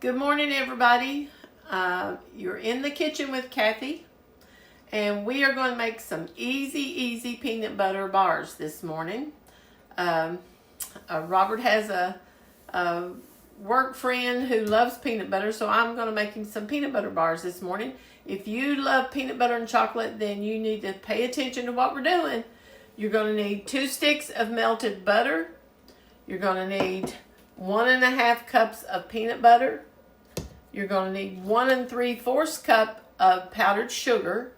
Good morning, everybody. You're in the kitchen with Kathy, and we are going to make some easy peanut butter bars this morning. Robert has a work friend who loves peanut butter, so I'm going to make him some peanut butter bars this morning. If you love peanut butter and chocolate, then you need to pay attention to what we're doing. You're going to need 2 sticks of melted butter. You're going to need 1.5 cups of peanut butter. You're going to need 1 3/4 cup of powdered sugar.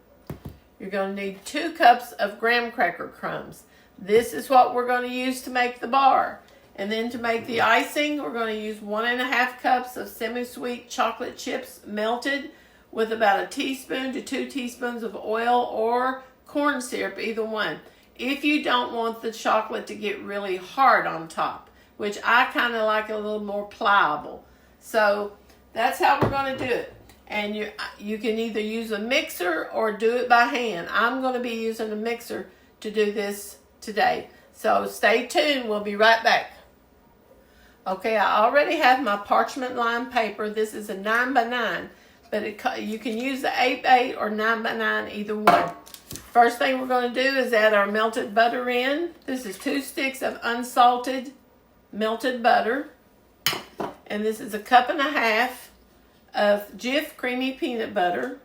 You're going to need 2 cups of graham cracker crumbs. This is what we're going to use to make the bar. And then to make the icing, we're going to use 1.5 cups of semi-sweet chocolate chips melted with about 1 teaspoon to 2 teaspoons of oil or corn syrup, either one. If you don't want the chocolate to get really hard on top, which I kind of like a little more pliable. So that's how we're going to do it. And you can either use a mixer or do it by hand. I'm going to be using a mixer to do this today. So stay tuned. We'll be right back. Okay, I already have my parchment lined paper. This is a 9x9, but you can use the 8x8 or 9x9, either one. First thing we're going to do is add our melted butter in. This is 2 sticks of unsalted melted butter. And this is 1.5 cups of Jif creamy peanut butter.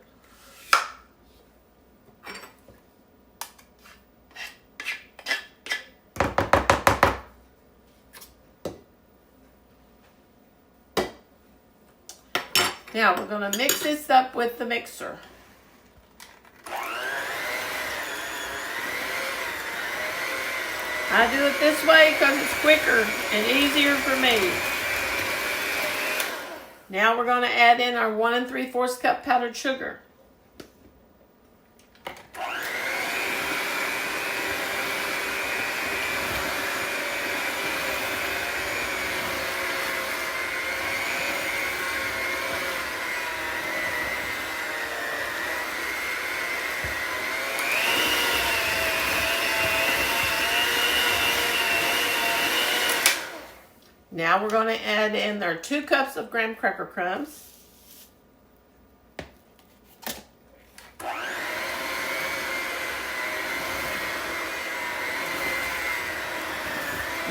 Now we're going to mix this up with the mixer. I do it this way because it's quicker and easier for me. Now we're going to add in our 1 3/4 cup powdered sugar. Now we're going to add in our 2 cups of graham cracker crumbs.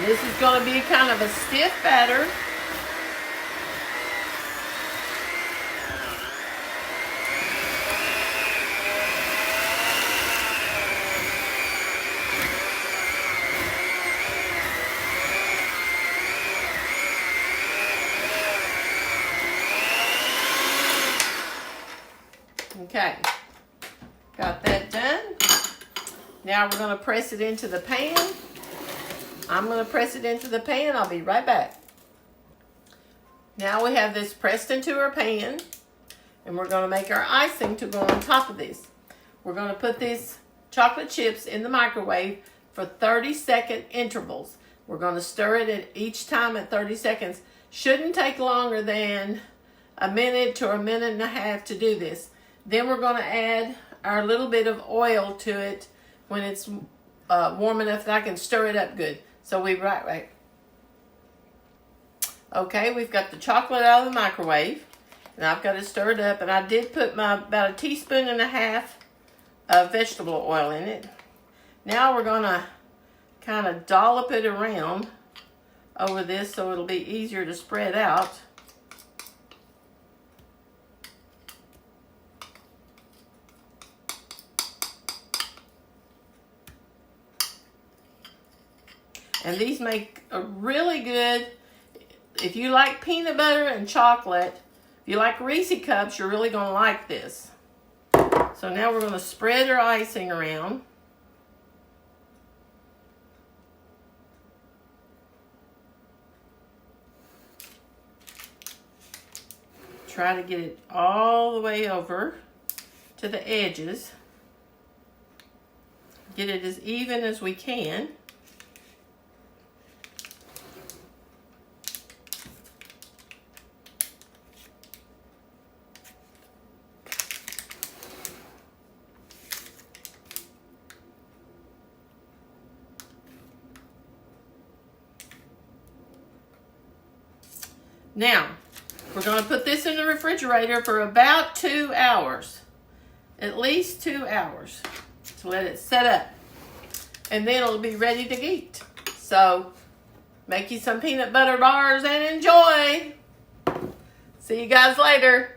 This is going to be kind of a stiff batter. Okay, got that done. Now we're going to press it into the pan. I'm going to press it into the pan. I'll be right back. Now we have this pressed into our pan, and we're going to make our icing to go on top of this. We're going to put these chocolate chips in the microwave for 30-second intervals. We're going to stir it at each time at 30 seconds. Shouldn't take longer than 1 minute to 1.5 minutes to do this. Then we're going to add our little bit of oil to it when it's warm enough that I can stir it up good. So we right. Okay, we've got the chocolate out of the microwave, and I've got to stir it up. And I did put about 1.5 teaspoons of vegetable oil in it. Now we're going to kind of dollop it around over this so it'll be easier to spread out. And these make a really good, if you like peanut butter and chocolate, if you like Reese cups, you're really going to like this. So now we're going to spread our icing around. Try to get it all the way over to the edges. Get it as even as we can. Now, We're going to put this in the refrigerator for about 2 hours. At least 2 hours. To let it set up. And then it'll be ready to eat. So, make you some peanut butter bars and enjoy. See you guys later.